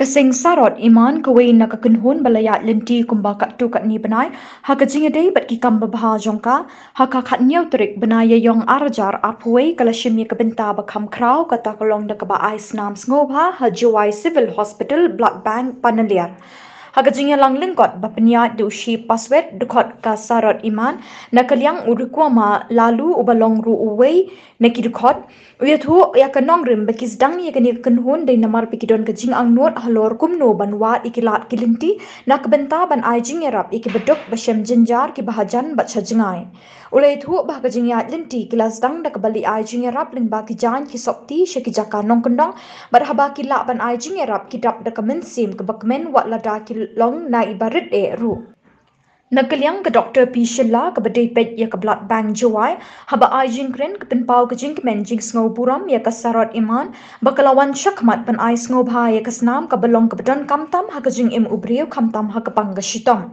Kasing Sarot I Man kawin na kakunhun balaya lenti kumba katu kat ni benai ha kajingedei bat ki kamba baha jongka ha ka khat nyau trik benaya yong arjar apway kala shimi kabenta bakam krau kata kolong da kaba snam sngewbha ha juwai civil hospital blood bank panaliar Hagajingnya lang lingkot bapenya dushi paswet dukot ka Sarot I Man nakaliang urukwama lalu ubalong ru uwei nakidukot uyathu ya kanong rim bakis dang ni kani kanhun dai namar pikidon kajing ang not halor kumno banwa ikilat kilinti nakbenta ban aijing erap ikibedok bashem jinjar ki bahajan bat sajingai ulai thu bah kajing ya linti kilas dang dak bali aijing erap ling ba ki jan ki sokti sheki jaka nong kendong barhaba ki la ban aijing erap kidap dak mensim ke bakmen wat lada ki long na ibarit ru Nakaliang ke Dr. P. Shillong ke bedai pet ya ke blood bank juwai haba aijing kren ke penpau ke jing kemen jing sngewburam ya ke Sarot I Man bakalawan syakmat pen ai sngewbha ya ke snam ke belong ke bedan kamtam ha ke jing im ubriu kamtam ha ke pangga shitom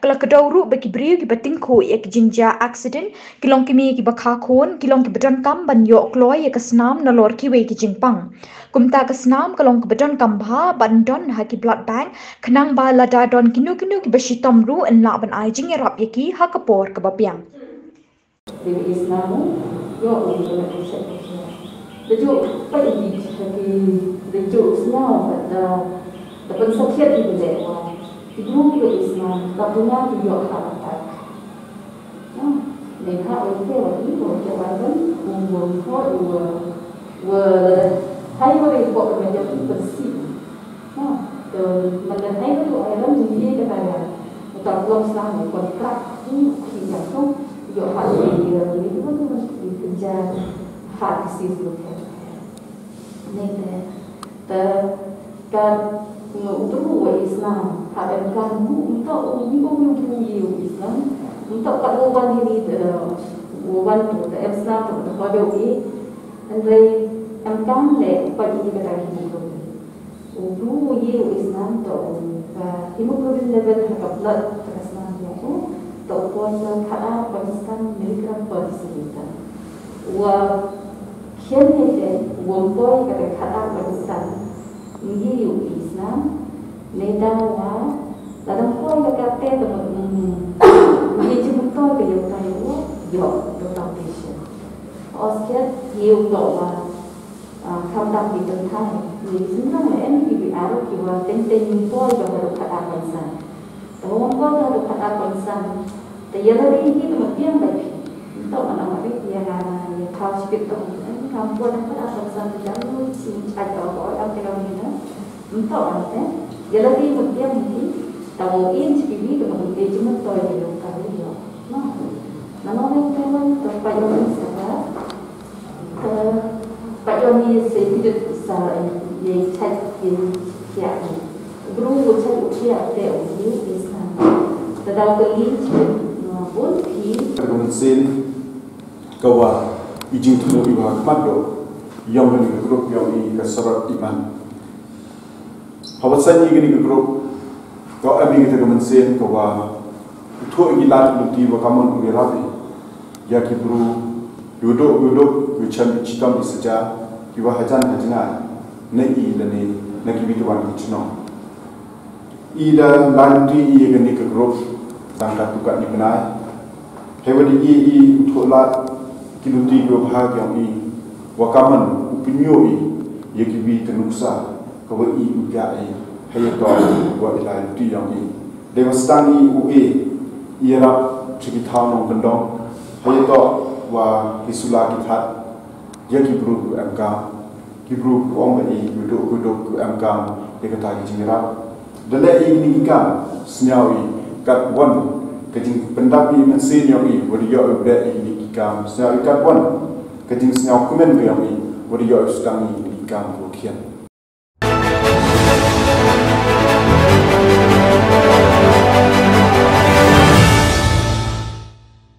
kala kedauru bagi briu ki betingko ya ke jingja accident kilong kimi ki bakakon kilong ki bedan kam ban yo kloy ya ke snam nalor ki we ki jingpang kumta ke snam kalong ke bedan kambha bandon ha ki blood bank kenang ba lada don kinu ki beshitom ru en la ban aijing erap yaki ha kapor ke bapiang Dewi Islamu yo udah berkisah dejo pagi dejo Islam pada dapat sakit di bawah di grup Islam tabunya di yo kata mereka itu lagi berjalan umum hai boleh buat macam bersih mengenai itu alam dunia katanya tak belum selama kontrak ini yang tu yo hal dia itu tu mesti kerja hard sih tu ni kan untuk Islam ada kan untuk Islam untuk kawan ini kawan tu Islam tu kalau ini andai amkan le pagi kita hidup Ulu Islam tu, hemoglobin level terkablat terkesan dia tu, tu puasa kala Pakistan miligram per desiliter. Wah, kian ni womboy kata kala Pakistan, ini Islam, nedawa, dalam poin kata teman, ini cuma tu yang tahu, yo, tentang patient. Oscar, you bawa. Không đặc biệt từng thay vì chúng ta là em bị áo thì vào tên tôi và được khát áo còn sẵn tôi không có được khát áo còn sẵn tại giờ đây khi mà tiếng vậy tôi mà nói biết gì là thao chỉ biết tôi không có được khát áo còn sẵn thì chẳng nuôi xin ai đó gọi ông cái đâu nữa tôi là thế giờ đây một tiếng thì tàu yên chỉ biết được một cái chúng tôi thì được cả cái gì nó nói cái tôi phải làm sao Pak Yoni saya tidak bisa yang chat yang kiai. Guru chat kiai dia orang Islam. Tetapi beli pun ki. Kemudian kawa izin temu ibu mado yang ini grup yang ini Sarot I Man. Hawasan ini grup kau abis kita kemudian kawa itu ilat bukti bakaman ugerapi. Ya kibru duduk macam citam di seja kiwa hajan hajangan nei lani nak bituan kicno ida lanti i gani ke grup tangkat tukar di benai hewani i thola kiluti go bahag yang i wakaman upinyo i yekibi tenuksa kawa i ugai hayato wa ila ti yang i devastani ue ira cikitano kendong hayato wa kisula kithat ya kibru ku amka kibru ku ombai duduk ku amka dekata jingira dala ini kan senyawi kat wan kajing pendapi mensin yang i wadiyo ubda ini ikam senyawi kat wan kajing senyaw kumen yang i wadiyo sedang ikam ku kian